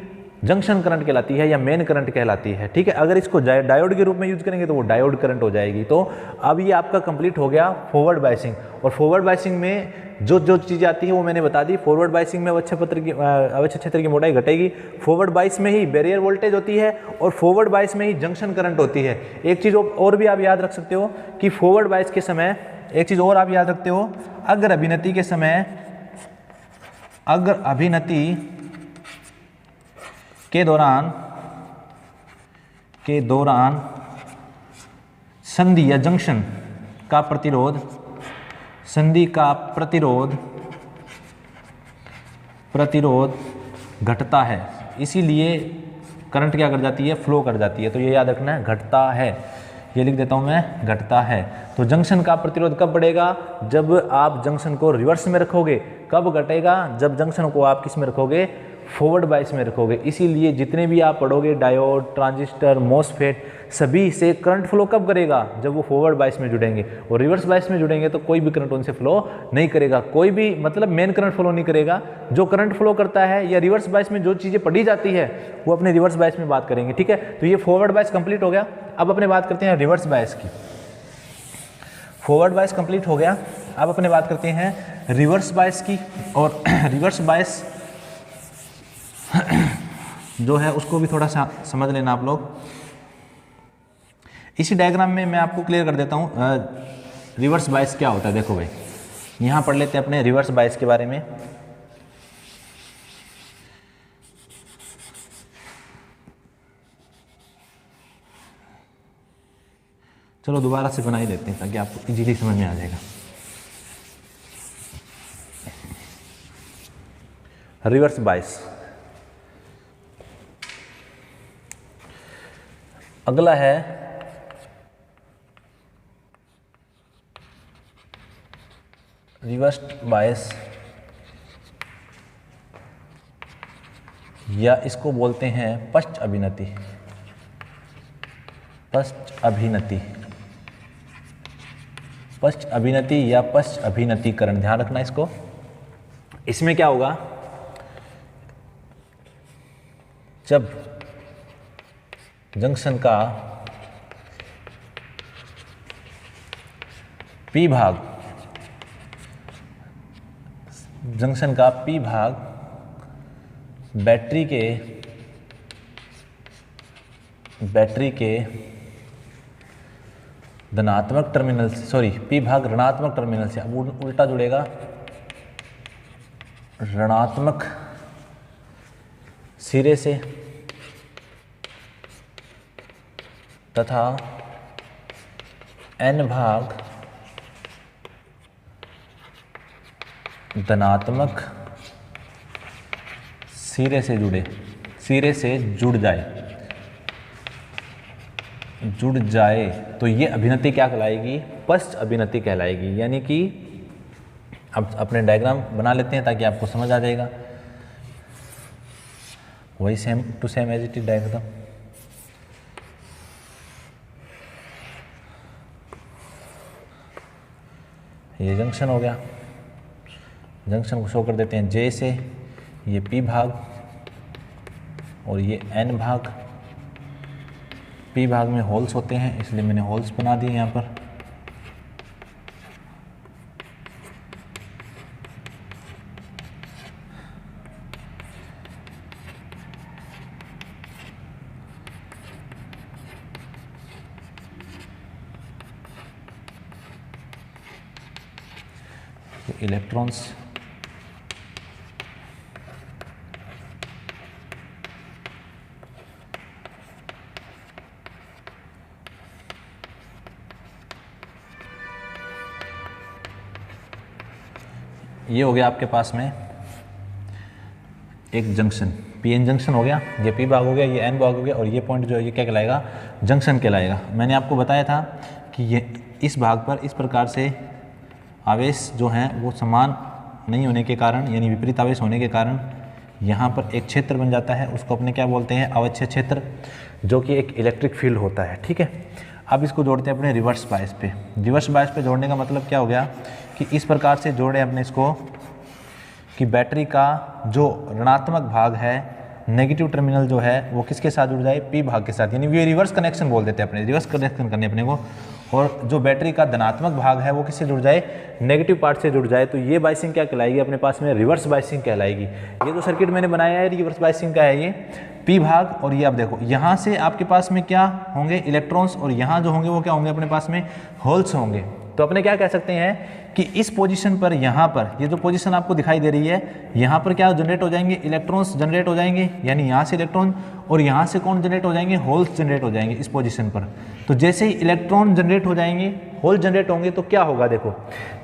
जंक्शन करंट कहलाती है या मेन करंट कहलाती है। ठीक है, अगर इसको डायोड के रूप में यूज करेंगे तो वो डायोड करंट हो जाएगी। तो अब ये आपका कंप्लीट हो गया फॉरवर्ड बायसिंग। और फॉरवर्ड बायसिंग में जो चीज़ें आती है वो मैंने बता दी। फॉरवर्ड बायसिंग में अवच्छेद क्षेत्र की मोटाई घटेगी, फॉरवर्ड बायस में ही बैरियर वोल्टेज होती है, और फॉरवर्ड बायस में ही जंक्शन करंट होती है। एक चीज़ और भी आप याद रख सकते हो कि फॉरवर्ड बायस के समय एक चीज़ और आप याद रखते हो, अग्र अभिनति के समय, अग्र अभिनति के दौरान संधि या जंक्शन का प्रतिरोध, घटता है, इसीलिए करंट क्या कर जाती है, फ्लो कर जाती है। तो ये याद रखना है, घटता है, ये लिख देता हूं मैं, घटता है। तो जंक्शन का प्रतिरोध कब बढ़ेगा, जब आप जंक्शन को रिवर्स में रखोगे। कब घटेगा, जब जंक्शन को आप किस में रखोगे, फॉरवर्ड बायस में रखोगे। इसीलिए जितने भी आप पढ़ोगे डायोड, ट्रांजिस्टर, मॉसफेट, सभी से करंट फ्लो कब करेगा, जब वो फॉरवर्ड बायस में जुड़ेंगे। और रिवर्स बायस में जुड़ेंगे तो कोई भी करंट उनसे फ्लो नहीं करेगा, कोई भी मतलब मेन करंट फ्लो नहीं करेगा। जो करंट फ्लो करता है या रिवर्स बायस में जो चीज़ें पढ़ी जाती है वो अपने रिवर्स बायस में बात करेंगे। ठीक है, तो ये फॉरवर्ड बायस कंप्लीट हो गया। अब अपने बात करते हैं रिवर्स बायस की। फॉरवर्ड बायस कंप्लीट हो गया, अब अपने बात करते हैं रिवर्स बायस की। और रिवर्स बायस जो है उसको भी थोड़ा सा समझ लेना आप लोग। इसी डायग्राम में मैं आपको क्लियर कर देता हूँ रिवर्स बायस क्या होता है। देखो भाई, यहाँ पढ़ लेते हैं अपने रिवर्स बायस के बारे में। चलो दोबारा से बना ही देते हैं ताकि आपको इजीली समझ में आ जाएगा। रिवर्स बायस, अगला है रिवर्स्ड बायस, या इसको बोलते हैं पश्च अभिनति। पश्च अभिनति, पश्च अभिनति या पश्च अभिनतिकरण, ध्यान रखना इसको। इसमें क्या होगा, जब जंक्शन का पी भाग, जंक्शन का पी भाग बैटरी के धनात्मक टर्मिनल से, सॉरी पी भाग ऋणात्मक टर्मिनल से, अब उल्टा जुड़ेगा, ऋणात्मक सिरे से तथा N भाग धनात्मक सिरे से जुड़ जाए तो ये अभिनति क्या कहलाएगी, पश्च अभिनति कहलाएगी। यानी कि अब अपने डायग्राम बना लेते हैं ताकि आपको समझ आ जाएगा। वही same to same as it is diagram. ये जंक्शन हो गया, जंक्शन को शो कर देते हैं J से, ये P भाग और ये N भाग। P भाग में होल्स होते हैं इसलिए मैंने होल्स बना दिए यहाँ पर। इलेक्ट्रॉन्स ये हो गया आपके पास में एक जंक्शन, पीएन जंक्शन हो गया, ये पी भाग हो गया, ये एन भाग हो गया, और ये पॉइंट जो है ये क्या कहलाएगा, जंक्शन कहलाएगा। मैंने आपको बताया था कि ये इस भाग पर इस प्रकार से आवेश जो हैं वो समान नहीं होने के कारण, यानी विपरीत आवेश होने के कारण यहाँ पर एक क्षेत्र बन जाता है, उसको अपने क्या बोलते हैं, अवच्छेद क्षेत्र, जो कि एक इलेक्ट्रिक फील्ड होता है। ठीक है, अब इसको जोड़ते हैं अपने रिवर्स बायस पे। रिवर्स बायस पे जोड़ने का मतलब क्या हो गया कि इस प्रकार से जोड़े अपने इसको कि बैटरी का जो ऋणात्मक भाग है, नेगेटिव टर्मिनल जो है वो किसके साथ जुड़ जाए, पी भाग के साथ, यानी ये रिवर्स कनेक्शन बोल देते हैं अपने, रिवर्स कनेक्शन करने अपने को। और जो बैटरी का धनात्मक भाग है वो किससे जुड़ जाए, नेगेटिव पार्ट से जुड़ जाए, तो ये बाइसिंग क्या कहलाएगी अपने पास में, रिवर्स बाइसिंग कहलाएगी। ये जो सर्किट मैंने बनाया है रिवर्स बाइसिंग का है, ये पी भाग, और ये आप देखो यहाँ से आपके पास में क्या होंगे, इलेक्ट्रॉन्स, और यहाँ जो होंगे वो क्या होंगे अपने पास में, होल्स होंगे। तो अपने क्या कह सकते हैं कि इस पोजीशन पर, यहाँ पर ये जो पोजीशन आपको दिखाई दे रही है, यहाँ पर क्या जनरेट हो जाएंगे, इलेक्ट्रॉन्स जनरेट हो जाएंगे, यानी यहाँ से इलेक्ट्रॉन, और यहाँ से कौन जनरेट हो जाएंगे, होल्स जनरेट हो जाएंगे इस पोजीशन पर। तो जैसे ही इलेक्ट्रॉन जनरेट हो जाएंगे, होल जनरेट होंगे, तो क्या होगा देखो,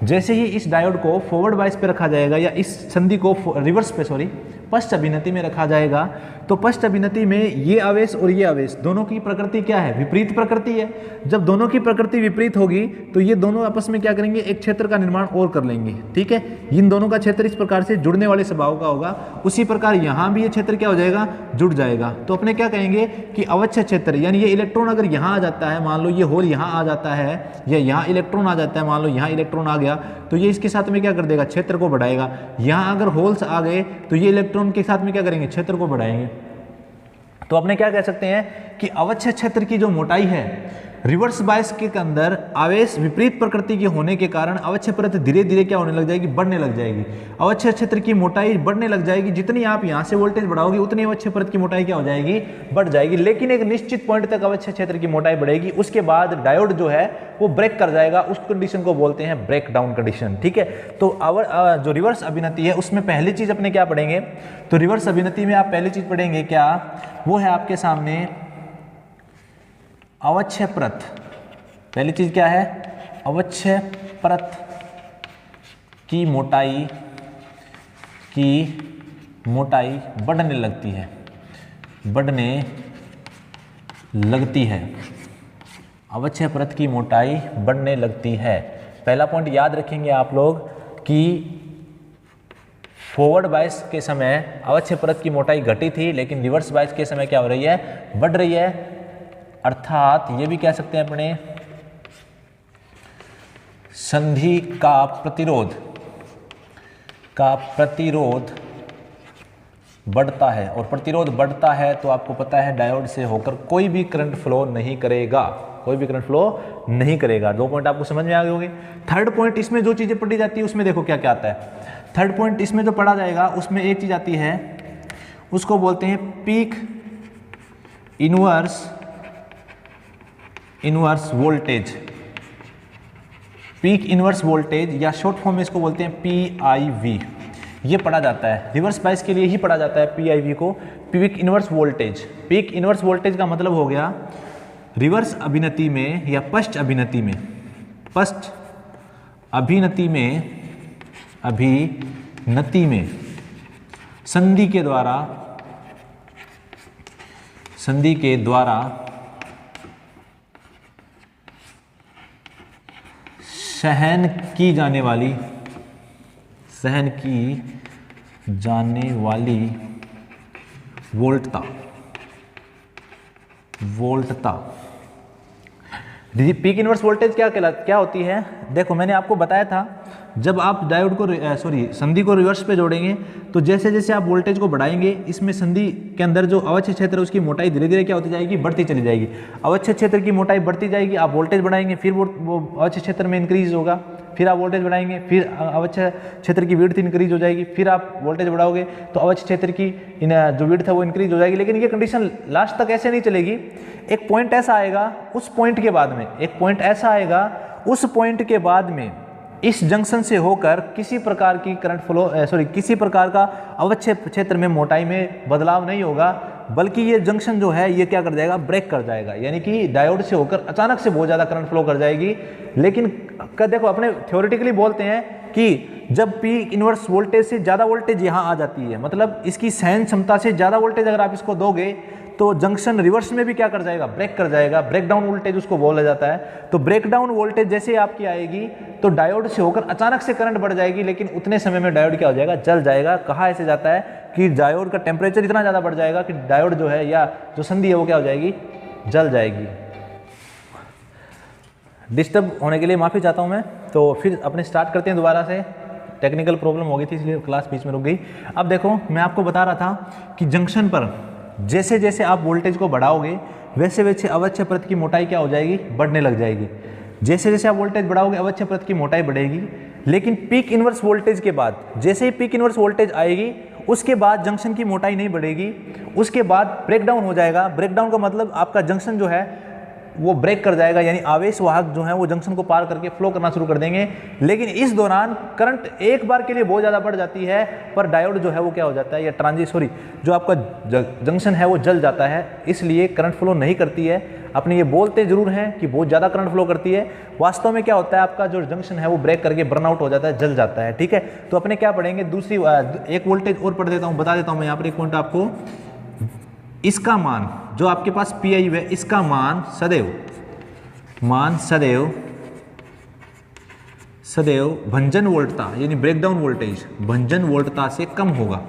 जैसे ही इस डायोड को फॉरवर्ड बायस पे रखा जाएगा या इस संधि को रिवर्स पे, सॉरी पश्च अभिनति में रखा जाएगा, तो पश्च अभिनति में ये आवेश और ये आवेश दोनों की प्रकृति क्या है, विपरीत प्रकृति है। जब दोनों की प्रकृति विपरीत होगी तो ये दोनों आपस में क्या करेंगे, एक क्षेत्र का निर्माण और कर लेंगे। ठीक है, इन दोनों का क्षेत्र इस प्रकार से जुड़ने वाले स्वभाव का होगा, उसी प्रकार यहाँ भी ये क्षेत्र क्या हो जाएगा, जुड़ जाएगा। तो अपने क्या कहेंगे कि अवच्छेद क्षेत्र, यानी ये इलेक्ट्रॉन अगर यहाँ आ जाता है, मान लो ये होल यहाँ आ जाता है, या यहाँ इलेक्ट्रॉन आ जाता है, मान लो यहाँ इलेक्ट्रॉन आ गया, तो ये इसके साथ में क्या कर देगा, क्षेत्र को बढ़ाएगा। यहाँ अगर होल्स आ गए तो ये इलेक्ट्रॉन के साथ में क्या करेंगे, क्षेत्र को बढ़ाएंगे। तो अपने क्या कह सकते हैं कि अवच्छेद क्षेत्र की जो मोटाई है, रिवर्स बायस के अंदर आवेश विपरीत प्रकृति के होने के कारण अवच्छेद परत धीरे धीरे क्या होने लग जाएगी, बढ़ने लग जाएगी। अवच्छेद क्षेत्र की मोटाई बढ़ने लग जाएगी, जितनी आप यहाँ से वोल्टेज बढ़ाओगे उतनी अवच्छेद परत की मोटाई क्या हो जाएगी, बढ़ जाएगी। लेकिन एक निश्चित पॉइंट तक अवच्छेद क्षेत्र की मोटाई बढ़ेगी, उसके बाद डायोड जो है वो ब्रेक कर जाएगा, उस कंडीशन को बोलते हैं ब्रेक डाउन कंडीशन। ठीक है, तो जो रिवर्स अभिनति है उसमें पहली चीज अपने क्या पढ़ेंगे, तो रिवर्स अभिनति में आप पहली चीज पढ़ेंगे क्या, वो है आपके सामने अवच्छेद परत। पहली चीज क्या है, अवच्छेद परत की मोटाई बढ़ने लगती है, बढ़ने लगती है, अवक्षय परत की मोटाई बढ़ने लगती है। पहला पॉइंट याद रखेंगे आप लोग कि फॉरवर्ड बायस के समय अवक्षय परत की मोटाई घटी थी, लेकिन रिवर्स बायस के समय क्या हो रही है, बढ़ रही है। अर्थात ये भी कह सकते हैं अपने संधि का प्रतिरोध बढ़ता है, और प्रतिरोध बढ़ता है तो आपको पता है डायोड से होकर कोई भी करंट फ्लो नहीं करेगा, कोई भी करंट फ्लो नहीं करेगा। 2 पॉइंट आपको समझ में आ गए होंगे। थर्ड पॉइंट इसमें जो चीजें पढ़ी जाती है उसमें देखो क्या क्या आता है। थर्ड पॉइंट इसमें जो पढ़ा जाएगा उसमें एक चीज आती है, उसको बोलते हैं peak inverse voltage. Peak inverse voltage या शॉर्ट फॉर्म में इसको बोलते हैं PIV। ये पढ़ा जाता है रिवर्स बायस के लिए ही पढ़ा जाता है PIV को, peak inverse voltage. Peak inverse voltage का मतलब हो गया रिवर्स अभिनति में या पश्च अभिनति में संधि के द्वारा सहन की जाने वाली वोल्टता। पीक इनवर्स वोल्टेज क्या होती है? देखो मैंने आपको बताया था, जब आप डायोड को संधि को रिवर्स पे जोड़ेंगे तो जैसे जैसे आप वोल्टेज को बढ़ाएंगे, इसमें संधि के अंदर जो अवक्षय क्षेत्र है उसकी मोटाई धीरे धीरे क्या होती जाएगी, बढ़ती चली जाएगी। अवक्षय क्षेत्र की मोटाई बढ़ती जाएगी, आप वोल्टेज बढ़ाएंगे, फिर वो अवक्षय क्षेत्र में इंक्रीज होगा, फिर आप वोल्टेज बढ़ाएंगे, फिर अवक्षय क्षेत्र की विड्थ इंक्रीज हो जाएगी, फिर आप वोल्टेज बढ़ाओगे तो अवक्षय क्षेत्र की जो विड्थ है वो इंक्रीज हो जाएगी। लेकिन ये कंडीशन लास्ट तक ऐसे नहीं चलेगी। एक पॉइंट ऐसा आएगा, उस पॉइंट के बाद में इस जंक्शन से होकर किसी प्रकार की करंट फ्लो किसी प्रकार का अवक्षय क्षेत्र में मोटाई में बदलाव नहीं होगा, बल्कि ये जंक्शन जो है ये क्या कर जाएगा, ब्रेक कर जाएगा। यानी कि डायोड से होकर अचानक से बहुत ज़्यादा करंट फ्लो कर जाएगी। लेकिन देखो अपने थ्योरेटिकली बोलते हैं कि जब पीक इनवर्स वोल्टेज से ज़्यादा वोल्टेज यहाँ आ जाती है, मतलब इसकी सहन क्षमता से ज़्यादा वोल्टेज अगर आप इसको दोगे तो जंक्शन रिवर्स में भी क्या कर जाएगा, ब्रेक कर जाएगा। ब्रेकडाउन वोल्टेज उसको बोला जाता है। तो ब्रेकडाउन वोल्टेज जैसे आपकी आएगी तो डायोड से होकर अचानक से करंट बढ़ जाएगी, लेकिन उतने समय में डायोड क्या हो जाएगा, जल जाएगा। कहाँ ऐसे जाता है कि डायोड का टेम्परेचर इतना ज़्यादा बढ़ जाएगा कि डायोड जो है या जो संधि है वो क्या हो जाएगी, जल जाएगी। डिस्टर्ब होने के लिए माफ़ी चाहता हूँ मैं। तो फिर अपने स्टार्ट करते हैं दोबारा से। टेक्निकल प्रॉब्लम हो गई थी इसलिए क्लास बीच में रुक गई। अब देखो मैं आपको बता रहा था कि जंक्शन पर जैसे जैसे आप वोल्टेज को बढ़ाओगे वैसे वैसे अवक्षय परत की मोटाई क्या हो जाएगी, बढ़ने लग जाएगी। जैसे जैसे आप वोल्टेज बढ़ाओगे अवक्षय परत की मोटाई बढ़ेगी। लेकिन पीक इनवर्स वोल्टेज के बाद, जैसे ही पीक इनवर्स वोल्टेज आएगी उसके बाद जंक्शन की मोटाई नहीं बढ़ेगी, उसके बाद ब्रेकडाउन हो जाएगा। ब्रेकडाउन का मतलब आपका जंक्शन जो है वो ब्रेक कर जाएगा, यानी आवेश वाहक जो है वो जंक्शन को पार करके फ्लो करना शुरू कर देंगे। लेकिन इस दौरान करंट एक बार के लिए बहुत ज़्यादा बढ़ जाती है, पर डायोड जो है वो क्या हो जाता है, या जो आपका जंक्शन है वो जल जाता है, इसलिए करंट फ्लो नहीं करती है। अपने ये बोलते जरूर हैं कि बहुत ज़्यादा करंट फ्लो करती है, वास्तव में क्या होता है, आपका जो जंक्शन है वो ब्रेक करके बर्नआउट हो जाता है, जल जाता है। ठीक है, तो अपने क्या पढ़ेंगे, दूसरी एक वोल्टेज और पढ़ देता हूँ, बता देता हूँ मैं यहाँ पर एक पॉइंट आपको। इसका मान जो आपके पास PIV है, इसका मान सदैव भंजन वोल्टता यानी ब्रेकडाउन वोल्टेज भंजन वोल्टता से कम होगा,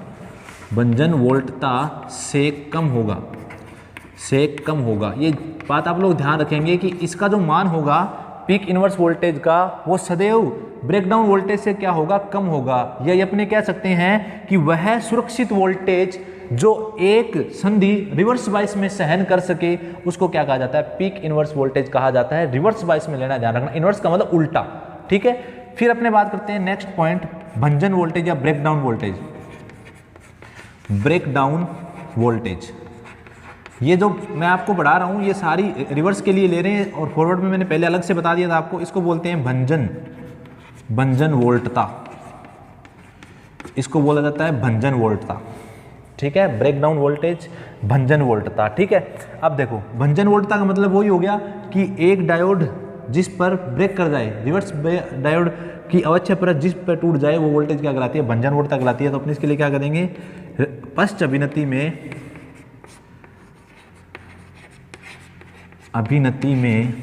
कम होगा। ये बात आप लोग ध्यान रखेंगे कि इसका जो मान होगा पीक इनवर्स वोल्टेज का, वो सदैव ब्रेकडाउन वोल्टेज से क्या होगा, कम होगा। या अपने कह सकते हैं कि वह सुरक्षित वोल्टेज जो एक संधि रिवर्स बायस में सहन कर सके उसको क्या कहा जाता है, पीक इनवर्स वोल्टेज कहा जाता है। रिवर्स बायस में लेना ध्यान रखना, इनवर्स का मतलब उल्टा। ठीक है, फिर अपने बात करते हैं नेक्स्ट पॉइंट, भंजन वोल्टेज या ब्रेकडाउन वोल्टेज। ये जो मैं आपको पढ़ा रहा हूँ ये सारी रिवर्स के लिए ले रहे हैं, और फॉरवर्ड में मैंने पहले अलग से बता दिया था आपको। इसको बोलते हैं भंजन वोल्टता, इसको बोला जाता है भंजन वोल्टता। ठीक है, ब्रेकडाउन वोल्टेज, भंजन वोल्टता। ठीक है, अब देखो भंजन वोल्टता का मतलब वही हो गया कि एक डायोड जिस पर ब्रेक कर जाए, रिवर्स डायोड की अवक्षय परत जिस पर टूट जाए वो वोल्टेज क्या कहलाती है, भंजन वोल्टता कहलाती है। तो अपने इसके लिए क्या करेंगे, पश्च अभिनति अभिनति में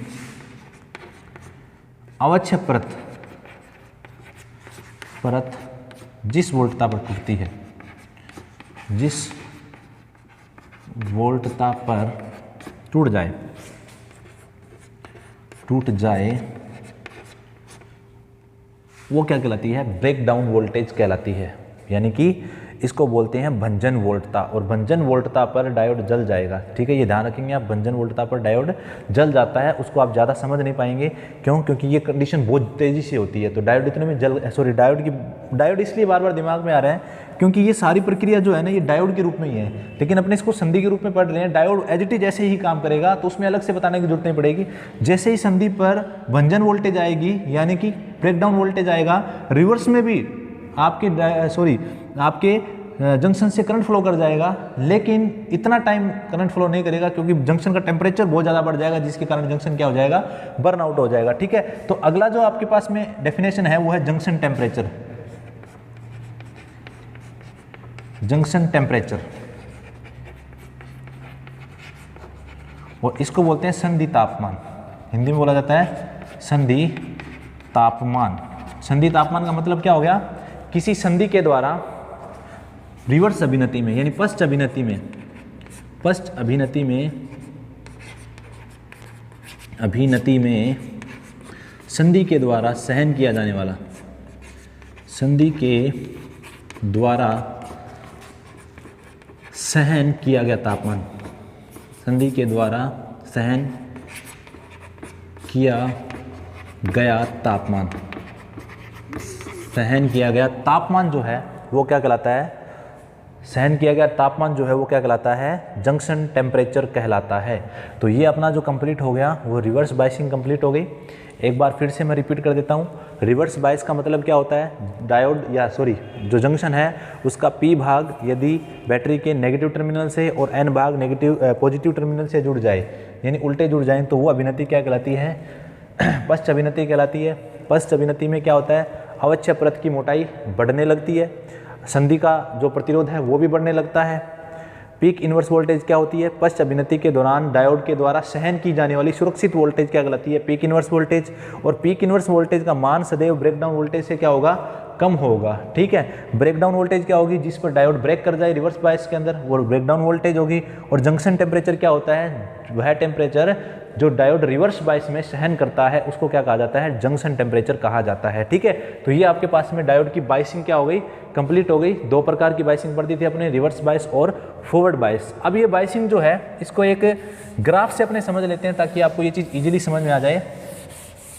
अवश्य परत जिस वोल्टता पर टूटती है, जिस वोल्टता पर टूट जाए वो क्या कहलाती है? ब्रेक डाउन वोल्टेज कहलाती है। यानी कि इसको बोलते हैं भंजन वोल्टता, और भंजन वोल्टता पर डायोड जल जाएगा। ठीक है, ये ध्यान रखेंगे आप, भंजन वोल्टता पर डायोड जल जाता है। उसको आप ज़्यादा समझ नहीं पाएंगे, क्यों? क्योंकि ये कंडीशन बहुत तेज़ी से होती है। तो डायोड इतने में डायोड इसलिए बार बार दिमाग में आ रहा है क्योंकि ये सारी प्रक्रिया जो है ना, ये डायोड के रूप में ही है, लेकिन अपने इसको संधि के रूप में पढ़ रहे हैं। डायोड एज इट इज जैसे ही काम करेगा, तो उसमें अलग से बताने की जरूरत नहीं पड़ेगी। जैसे ही संधि पर भंजन वोल्टेज आएगी, यानी कि ब्रेकडाउन वोल्टेज आएगा, रिवर्स में भी आपके जंक्शन से करंट फ्लो कर जाएगा, लेकिन इतना टाइम करंट फ्लो नहीं करेगा क्योंकि जंक्शन का टेम्परेचर बहुत ज़्यादा बढ़ जाएगा, जिसके कारण जंक्शन क्या हो जाएगा? बर्न आउट हो जाएगा। ठीक है, तो अगला जो आपके पास में डेफिनेशन है वो है जंक्शन टेम्परेचर। जंक्शन टेम्परेचर, और इसको बोलते हैं संधि तापमान। हिंदी में बोला जाता है संधि तापमान। संधि तापमान का मतलब क्या हो गया? किसी संधि के द्वारा रिवर्स अभिनति में, यानी पश्च अभिनति में संधि के द्वारा सहन किया जाने वाला, संधि के द्वारा सहन किया गया तापमान, संधि के द्वारा सहन किया गया तापमान, सहन किया गया तापमान जो है वो क्या कहलाता है? सहन किया गया तापमान जो है वो क्या कहलाता है? जंक्शन टेम्परेचर कहलाता है। तो ये अपना जो कंप्लीट हो गया वो रिवर्स बायसिंग कंप्लीट हो गई। एक बार फिर से मैं रिपीट कर देता हूँ। रिवर्स बायस का मतलब क्या होता है? डायोड जो जंक्शन है उसका P भाग यदि बैटरी के नेगेटिव टर्मिनल से और N भाग पॉजिटिव टर्मिनल से जुड़ जाए, यानी उल्टे जुड़ जाएं, तो वो अभिनति क्या कहलाती है? पश्च अभिनति कहलाती है। पश्च अभिनति में क्या होता है? अवश्य परत की मोटाई बढ़ने लगती है, संधि का जो प्रतिरोध है वो भी बढ़ने लगता है। पीक इनवर्स वोल्टेज क्या होती है? पश्च अभिनति के दौरान डायोड के द्वारा सहन की जाने वाली सुरक्षित वोल्टेज क्या कहलाती है? Peak inverse voltage. और पीक इनवर्स वोल्टेज का मान सदैव ब्रेकडाउन वोल्टेज से क्या होगा? कम होगा। ठीक है, ब्रेकडाउन वोल्टेज क्या होगी? जिस पर डायोड ब्रेक कर जाए रिवर्स बायस के अंदर, वो ब्रेकडाउन वोल्टेज होगी। और जंक्शन टेम्परेचर क्या होता है? वह टेम्परेचर जो डायोड रिवर्स बायस में सहन करता है उसको क्या कहा जाता है? जंक्शन टेम्परेचर कहा जाता है। ठीक है, तो ये आपके पास में डायोड की बायसिंग क्या हो गई? कंप्लीट हो गई। दो प्रकार की बायसिंग पढ़ती थी अपने, रिवर्स बायस और फॉरवर्ड बायस। अब ये बायसिंग जो है इसको एक ग्राफ से अपने समझ लेते हैं ताकि आपको ये चीज़ इजीली समझ में आ जाए।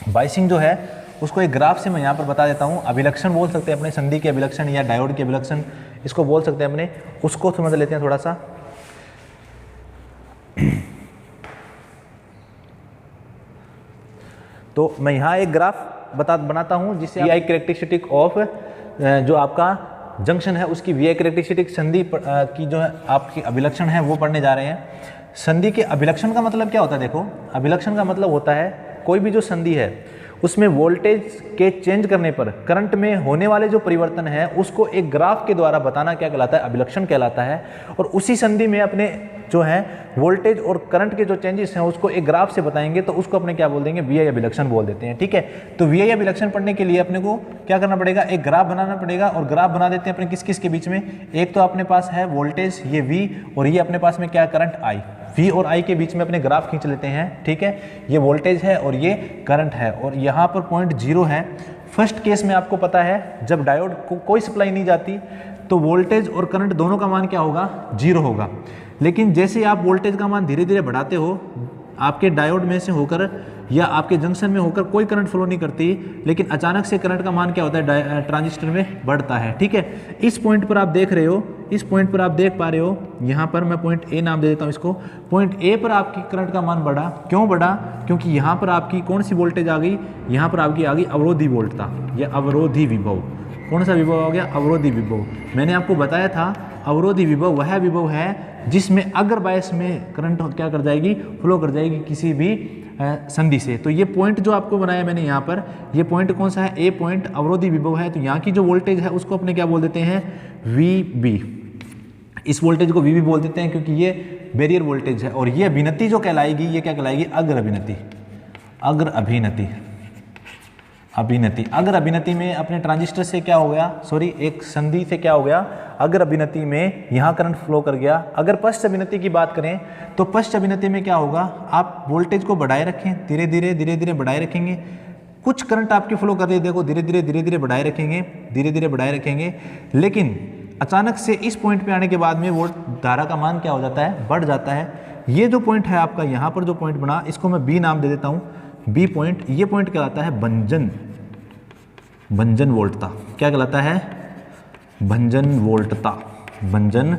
बायसिंग जो है उसको एक ग्राफ से मैं यहाँ पर बता देता हूँ। अभिलक्षण बोल सकते हैं अपने, संधि के अभिलक्षण या डायोड के अभिलक्षण इसको बोल सकते हैं अपने, उसको समझ लेते हैं थोड़ा सा। तो मैं यहाँ एक ग्राफ बनाता हूँ जिससे वी आई कैरेक्टरिस्टिक ऑफ जो आपका जंक्शन है उसकी वी आई कैरेक्टरिस्टिक संधि की जो है आपकी अभिलक्षण है वो पढ़ने जा रहे हैं। संधि के अभिलक्षण का मतलब क्या होता है? देखो, अभिलक्षण का मतलब होता है कोई भी जो संधि है उसमें वोल्टेज के चेंज करने पर करंट में होने वाले जो परिवर्तन है उसको एक ग्राफ के द्वारा बताना क्या कहलाता है? अभिलक्षण कहलाता है। और उसी संधि में अपने जो है वोल्टेज और करंट के जो चेंजेस हैं उसको एक ग्राफ से बताएंगे, तो उसको अपने क्या बोल देंगे? वी आई अभिलक्षण बोल देते हैं। ठीक है, तो वी आई अभिलक्षण पढ़ने के लिए अपने को क्या करना पड़ेगा? एक ग्राफ बनाना पड़ेगा। और ग्राफ बना देते हैं अपने किस किस के बीच में? एक तो अपने पास है वोल्टेज ये V, और ये अपने पास में क्या है? Current I। V और I के बीच में अपने ग्राफ खींच लेते हैं। ठीक है, ये वोल्टेज है और ये करंट है, और यहाँ पर पॉइंट 0 है। फर्स्ट केस में आपको पता है जब डायोड को कोई सप्लाई नहीं जाती तो वोल्टेज और करंट दोनों का मान क्या होगा? 0 होगा। लेकिन जैसे आप वोल्टेज का मान धीरे धीरे बढ़ाते हो, आपके डायोड में से होकर या आपके जंक्शन में होकर कोई करंट फ्लो नहीं करती, लेकिन अचानक से करंट का मान क्या होता है? ट्रांजिस्टर में बढ़ता है। ठीक है, इस पॉइंट पर आप देख रहे हो, इस पॉइंट पर आप देख पा रहे हो, यहाँ पर मैं पॉइंट ए नाम दे देता हूँ इसको। पॉइंट ए पर आपकी करंट का मान बढ़ा। क्यों बढ़ा? क्योंकि यहाँ पर आपकी कौन सी वोल्टेज आ गई? यहाँ पर आपकी आ गई अवरोधी वोल्टता या अवरोधी विभव। कौन सा विभव हो गया? अवरोधी विभव। मैंने आपको बताया था अवरोधी विभव वह विभव है जिसमें अगर बायस में करंट क्या कर जाएगी? फ्लो कर जाएगी किसी भी संधि से। तो ये पॉइंट जो आपको बनाया मैंने यहाँ पर, ये पॉइंट कौन सा है? ए पॉइंट अवरोधी विभव है। तो यहाँ की जो वोल्टेज है उसको अपने क्या बोल देते हैं? VB। इस वोल्टेज को VB बोल देते हैं क्योंकि ये बैरियर वोल्टेज है, और ये अभिनति जो कहलाएगी ये क्या कहलाएगी, अग्र अभिनति। अग्र अभिनति, अभिनति, अग्र अभिनति में अपने ट्रांजिस्टर से क्या हो गया, सॉरी एक संधि से क्या हो गया, अग्र अभिनति में यहाँ करंट फ्लो कर गया। अगर पश्च अभिनति की बात करें तो पश्च अभिनति में क्या होगा, आप वोल्टेज को बढ़ाए रखें, धीरे धीरे बढ़ाए रखेंगे, कुछ करंट आपकी फ्लो कर रही है, देखो धीरे धीरे बढ़ाए रखेंगे, धीरे धीरे बढ़ाए रखेंगे, लेकिन अचानक से इस पॉइंट पे आने के बाद में वोल्ट धारा का मान क्या हो जाता है, बढ़ जाता है। ये जो पॉइंट है आपका, यहाँ पर जो पॉइंट बना, इसको मैं बी नाम दे देता हूँ, बी पॉइंट। ये पॉइंट कहलाता है भंजन, भंजन वोल्टता। क्या कहलाता है, भंजन वोल्टता, भंजन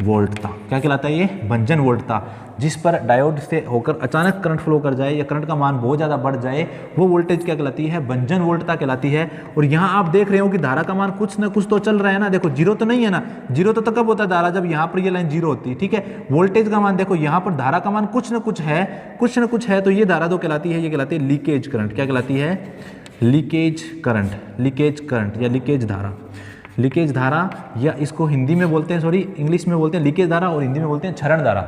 वोल्टता। क्या कहलाता है ये, भंजन वोल्टता। जिस पर डायोड से होकर अचानक करंट फ्लो कर जाए या करंट का मान बहुत ज़्यादा बढ़ जाए, वो वोल्टेज क्या कहलाती है, भंजन वोल्टता कहलाती है। और यहाँ आप देख रहे हो कि धारा का मान कुछ ना कुछ तो चल रहा है ना, देखो जीरो तो नहीं है ना, जीरो तो कब होता है धारा, जब यहाँ पर ये लाइन जीरो होती है, ठीक है। वोल्टेज का मान देखो, यहाँ पर धारा का मान कुछ ना कुछ है, कुछ ना कुछ है, तो ये धारा तो कहलाती है, ये कहलाती है लीकेज करंट। क्या कहलाती है, लीकेज करंट, लीकेज करंट या लीकेज धारा, लीकेज धारा, या इसको हिंदी में बोलते हैं, सॉरी इंग्लिश में बोलते हैं लीकेज धारा, और हिंदी में बोलते हैं क्षरण धारा।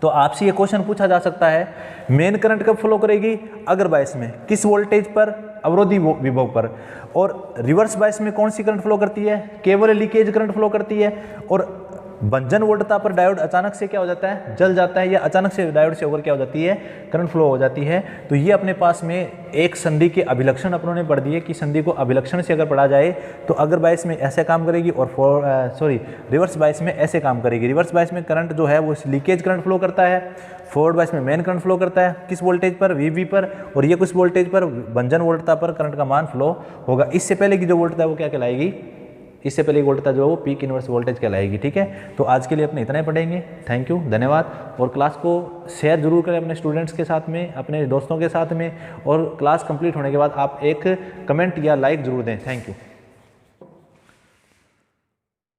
तो आपसे ये क्वेश्चन पूछा जा सकता है, मेन करंट कब फ्लो करेगी, अग्र बायस में, किस वोल्टेज पर, अवरोधी विभव पर, और रिवर्स बायस में कौन सी करंट फ्लो करती है, केवल लीकेज करंट फ्लो करती है, और भंजन वोल्टता पर डायोड अचानक से क्या हो जाता है, जल जाता है, या अचानक से डायोड से होकर क्या हो जाती है, करंट फ्लो हो जाती है। तो ये अपने पास में एक संधि के अभिलक्षण अपनों ने पढ़ दिए कि संधि को अभिलक्षण से अगर पढ़ा जाए तो अग्र बायस में ऐसे काम करेगी, और रिवर्स बायस में ऐसे काम करेगी। रिवर्स बायस में करंट जो है वो लीकेज करंट फ्लो करता है, फॉरवर्ड बायस में मेन करंट फ्लो करता है, किस वोल्टेज पर, वीवी पर, और ये कुछ वोल्टेज पर, भंजन वोल्टता पर करंट का मान फ्लो होगा। इससे पहले की जो वोल्टता है वो क्या कहलाएगी, इससे पहले वोल्टता जो है वो पीक इनवर्स वोल्टेज कहलाएगी, ठीक है। तो आज के लिए अपने इतना ही पढ़ेंगे। थैंक यू, धन्यवाद। और क्लास को शेयर जरूर करें अपने स्टूडेंट्स के साथ में, अपने दोस्तों के साथ में, और क्लास कंप्लीट होने के बाद आप एक कमेंट या लाइक जरूर दें। Thank you.